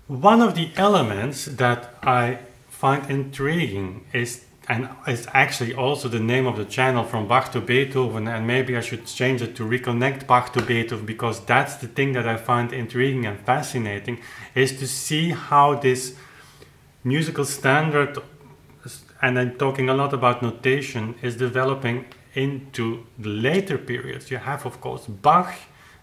One of the elements that I find intriguing is, and it's actually also the name of the channel, From Bach to Beethoven, and maybe I should change it to Reconnect Bach to Beethoven, because that's the thing that I find intriguing and fascinating, is to see how this musical standard, and I'm talking a lot about notation, is developing into the later periods. You have, of course, Bach.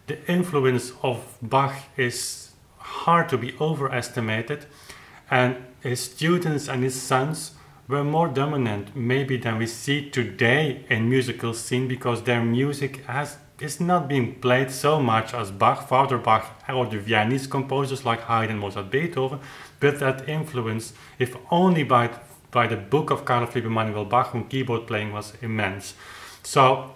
The influence of Bach is hard to be overestimated, and his students and his sons were more dominant maybe than we see today in musical scene, because their music is not being played so much as Bach, Father Bach, or the Viennese composers like Haydn, Mozart, Beethoven, but that influence, if only by the book of Carl Philipp Emanuel Bach on keyboard playing, was immense. So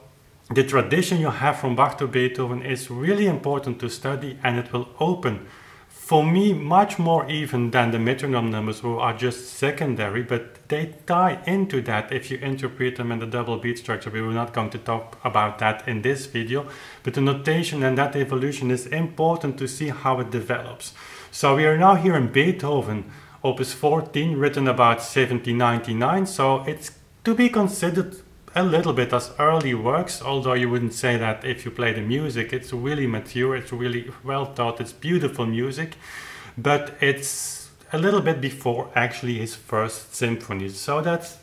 the tradition you have from Bach to Beethoven is really important to study, and it will open, for me, much more even than the metronome numbers, who are just secondary, but they tie into that if you interpret them in the double beat structure. We were not going to talk about that in this video, but the notation and that evolution is important to see how it develops. So we are now here in Beethoven, Opus 14, written about 1799, so it's to be considered a little bit as early works, although you wouldn't say that if you play the music. It's really mature, it's really well thought, it's beautiful music, but it's a little bit before actually his first symphony, so that's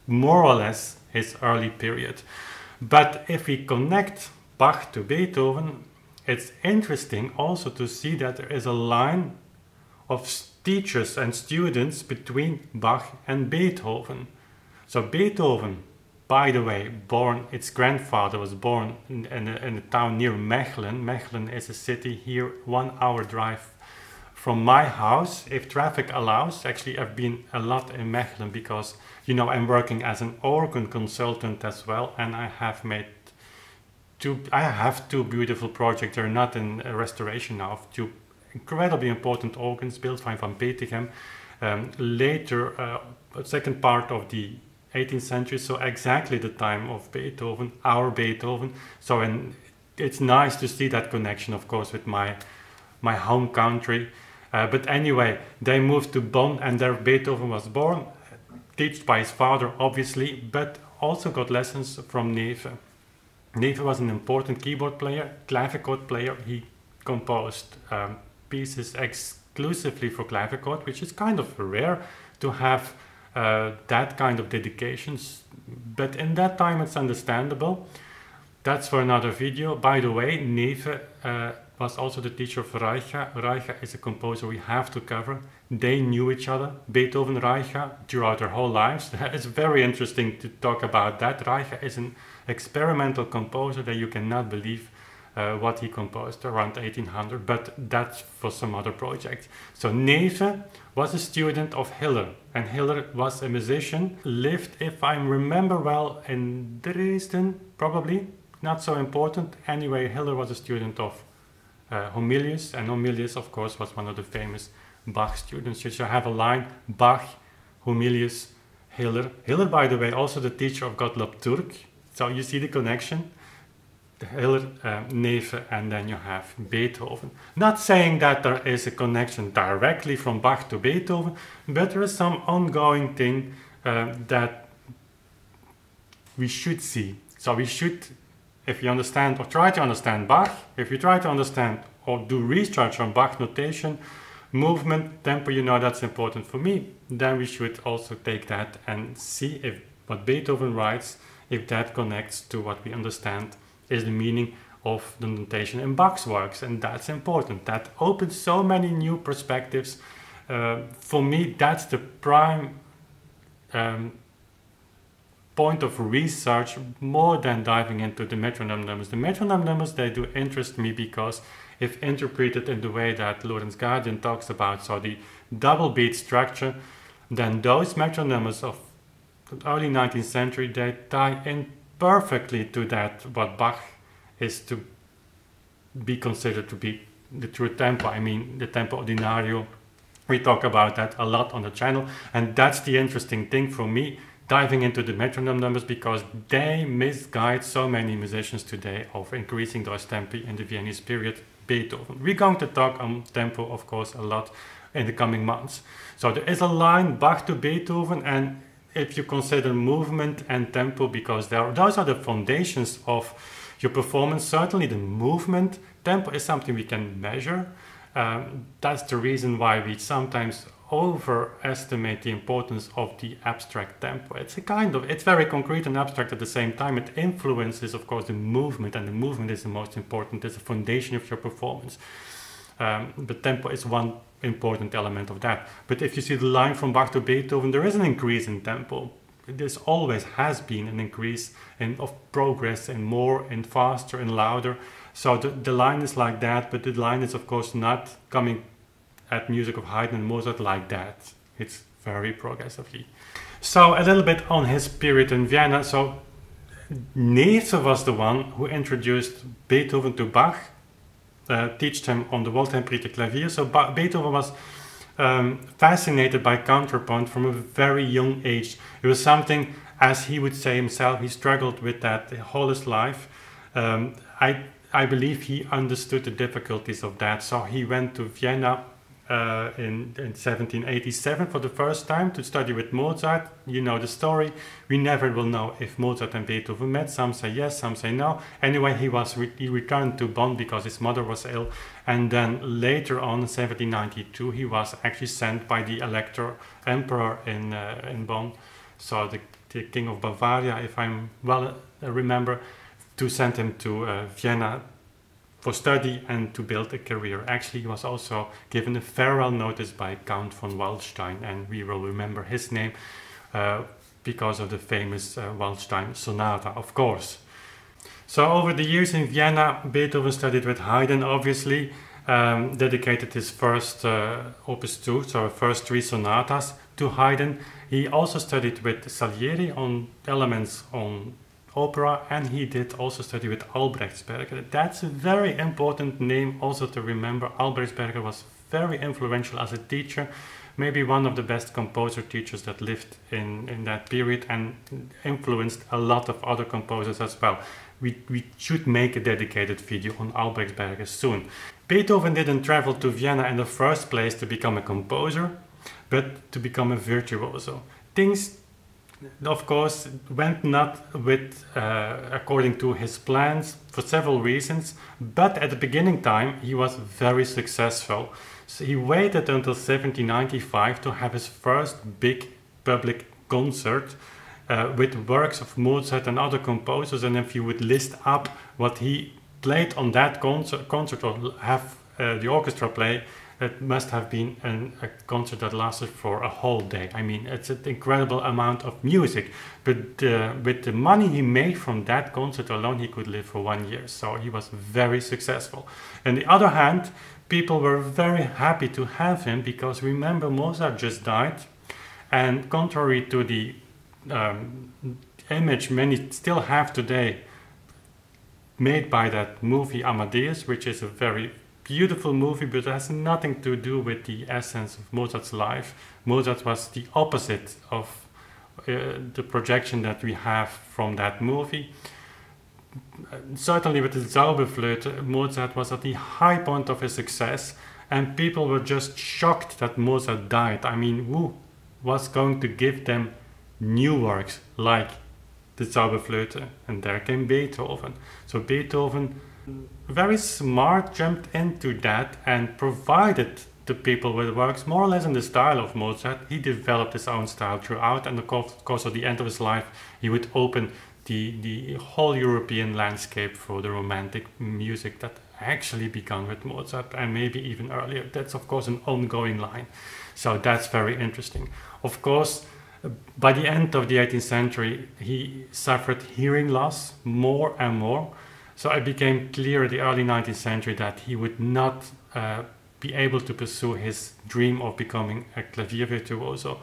more or less his early period. But if we connect Bach to Beethoven, it's interesting also to see that there is a line of teachers and students between Bach and Beethoven. So Beethoven, by the way, its grandfather was born in a town near Mechelen. Mechelen is a city here 1 hour drive from my house, if traffic allows. Actually, I've been a lot in Mechelen because, you know, I'm working as an organ consultant as well, and I have two beautiful projects. They're not in restoration now, of two incredibly important organs built by Van Peteghem later, second part of the 18th century, so exactly the time of Beethoven, our Beethoven. So, and it's nice to see that connection, of course, with my home country. But anyway, they moved to Bonn, and there Beethoven was born, taught by his father, obviously, but also got lessons from Neve. Neve was an important keyboard player, clavichord player. He composed pieces exclusively for clavichord, which is kind of rare to have that kind of dedications, but in that time it's understandable. That's for another video. By the way, Neve was also the teacher of Reicha. Reicha is a composer we have to cover. They knew each other, Beethoven, Reicha, throughout their whole lives. It's very interesting to talk about that. Reicha is an experimental composer that you cannot believe what he composed around 1800, but that's for some other project. So Neve was a student of Hiller, and Hiller was a musician, lived, if I remember well, in Dresden, probably, not so important. Anyway, Hiller was a student of Homilius, and Homilius, of course, was one of the famous Bach students. So you have a line, Bach, Homilius, Hiller. Hiller, by the way, also the teacher of Gottlob Turk, so you see the connection. Hiller, Neve, and then you have Beethoven. Not saying that there is a connection directly from Bach to Beethoven, but there is some ongoing thing that we should see. So we should, if you understand or try to understand Bach, if you try to understand or do research on Bach notation, movement, tempo, you know that's important for me, then we should also take that and see if what Beethoven writes, if that connects to what we understand is the meaning of the notation in Bach's works, and that's important. That opens so many new perspectives. For me, that's the prime point of research, more than diving into the metronome numbers. The metronome numbers, they do interest me because if interpreted in the way that Lorenz Guardian talks about, so the double beat structure, then those metronome numbers of the early 19th century, they tie in perfectly to that what Bach is to be considered to be the true tempo. I mean, the tempo ordinario. We talk about that a lot on the channel, and that's the interesting thing for me, diving into the metronome numbers, because they misguide so many musicians today of increasing those tempi in the Viennese period Beethoven. We're going to talk on tempo, of course, a lot in the coming months. So there is a line Bach to Beethoven, and if you consider movement and tempo, because those are the foundations of your performance, certainly the movement, tempo is something we can measure. That's the reason why we sometimes overestimate the importance of the abstract tempo. It's very concrete and abstract at the same time. It influences, of course, the movement, and the movement is the most important. It's the foundation of your performance. But tempo is one important element of that. But if you see the line from Bach to Beethoven, there is an increase in tempo. There always has been an increase of progress, and more and faster and louder. So the line is like that, but the line is of course not coming at music of Haydn and Mozart like that. It's very progressively. So a little bit on his period in Vienna. So Neefe was the one who introduced Beethoven to Bach, taught him on the Wohltemperierter Klavier. So Beethoven was fascinated by counterpoint from a very young age. It was something, as he would say himself, he struggled with that all his life. I believe he understood the difficulties of that. So he went to Vienna in 1787 for the first time to study with Mozart. You know the story. We never will know if Mozart and Beethoven met. Some say yes, some say no. Anyway, he returned to Bonn because his mother was ill. And then later on, in 1792, he was actually sent by the Elector Emperor in Bonn. So the King of Bavaria, if I'm well remember, to send him to Vienna for study and to build a career. Actually, he was also given a farewell notice by Count von Waldstein, and we will remember his name because of the famous Waldstein Sonata, of course. So over the years in Vienna, Beethoven studied with Haydn, obviously, dedicated his first Opus 2, so first 3 sonatas to Haydn. He also studied with Salieri on elements on opera, and he did also study with Albrechtsberger. That's a very important name also to remember. Albrechtsberger was very influential as a teacher, maybe one of the best composer teachers that lived in that period, and influenced a lot of other composers as well. We should make a dedicated video on Albrechtsberger soon. Beethoven didn't travel to Vienna in the first place to become a composer, but to become a virtuoso. Things, of course, went not with according to his plans for several reasons, but at the beginning time he was very successful. So he waited until 1795 to have his first big public concert with works of Mozart and other composers, and if you would list up what he played on that concert or have the orchestra play, it must have been a concert that lasted for a whole day. I mean, it's an incredible amount of music, but with the money he made from that concert alone, he could live for 1 year. So he was very successful. On the other hand, people were very happy to have him, because remember, Mozart just died, and contrary to the image many still have today made by that movie Amadeus, which is a very beautiful movie, but it has nothing to do with the essence of Mozart's life. Mozart was the opposite of the projection that we have from that movie. Certainly with the Zauberflöte, Mozart was at the high point of his success, and people were just shocked that Mozart died. I mean, who was going to give them new works like the Zauberflöte? And there came Beethoven. So Beethoven, very smart, jumped into that and provided the people with works more or less in the style of Mozart. He developed his own style throughout, and of course at the end of his life he would open the whole European landscape for the romantic music that actually began with Mozart, and maybe even earlier. That's of course an ongoing line, so that's very interesting. Of course, by the end of the 18th century he suffered hearing loss more and more. So it became clear in the early 19th century that he would not be able to pursue his dream of becoming a clavier virtuoso.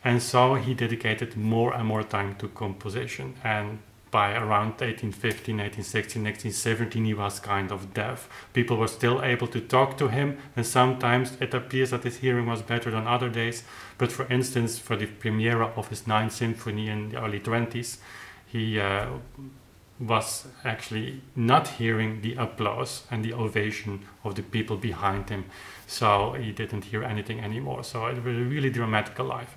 And so he dedicated more and more time to composition. And by around 1815, 1816, 1817, he was kind of deaf. People were still able to talk to him, and sometimes it appears that his hearing was better than other days. But for instance, for the premiere of his 9th symphony in the early 20s, he was actually not hearing the applause and the ovation of the people behind him. So he didn't hear anything anymore. So it was a really dramatic life.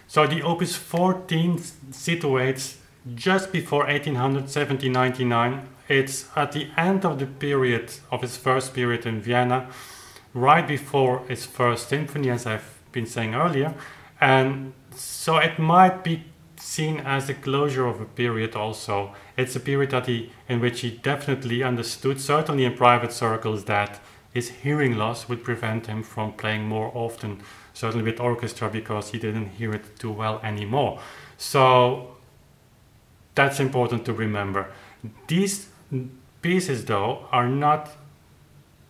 So the Opus 14 situates just before 1800, 1799. It's at the end of the period of his first period in Vienna, right before his first symphony, as I've been saying earlier. And so it might be seen as the closure of a period also. It's a period that in which he definitely understood, certainly in private circles, that his hearing loss would prevent him from playing more often, certainly with orchestra, because he didn't hear it too well anymore. So that's important to remember. These pieces, though, are not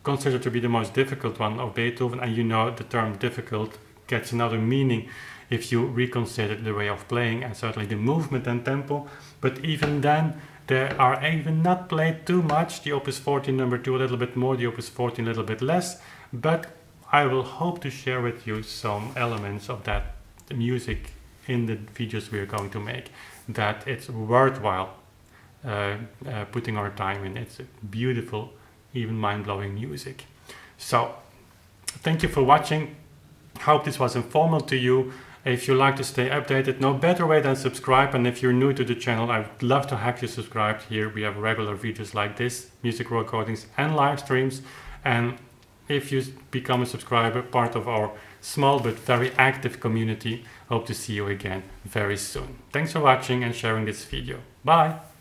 considered to be the most difficult one of Beethoven, and you know the term difficult gets another meaning if you reconsider the way of playing and certainly the movement and tempo. But even then, they are even not played too much. The Opus 14 number 2 a little bit more, the Opus 14 a little bit less. But I will hope to share with you some elements of that music in the videos we are going to make, that it's worthwhile putting our time in. It's beautiful, even mind-blowing music. So thank you for watching. Hope this was informative to you. If you like to stay updated, no better way than subscribe. And if you're new to the channel, I would love to have you subscribed. Here we have regular videos like this, music recordings and live streams. And if you become a subscriber, part of our small but very active community, hope to see you again very soon. Thanks for watching and sharing this video. Bye!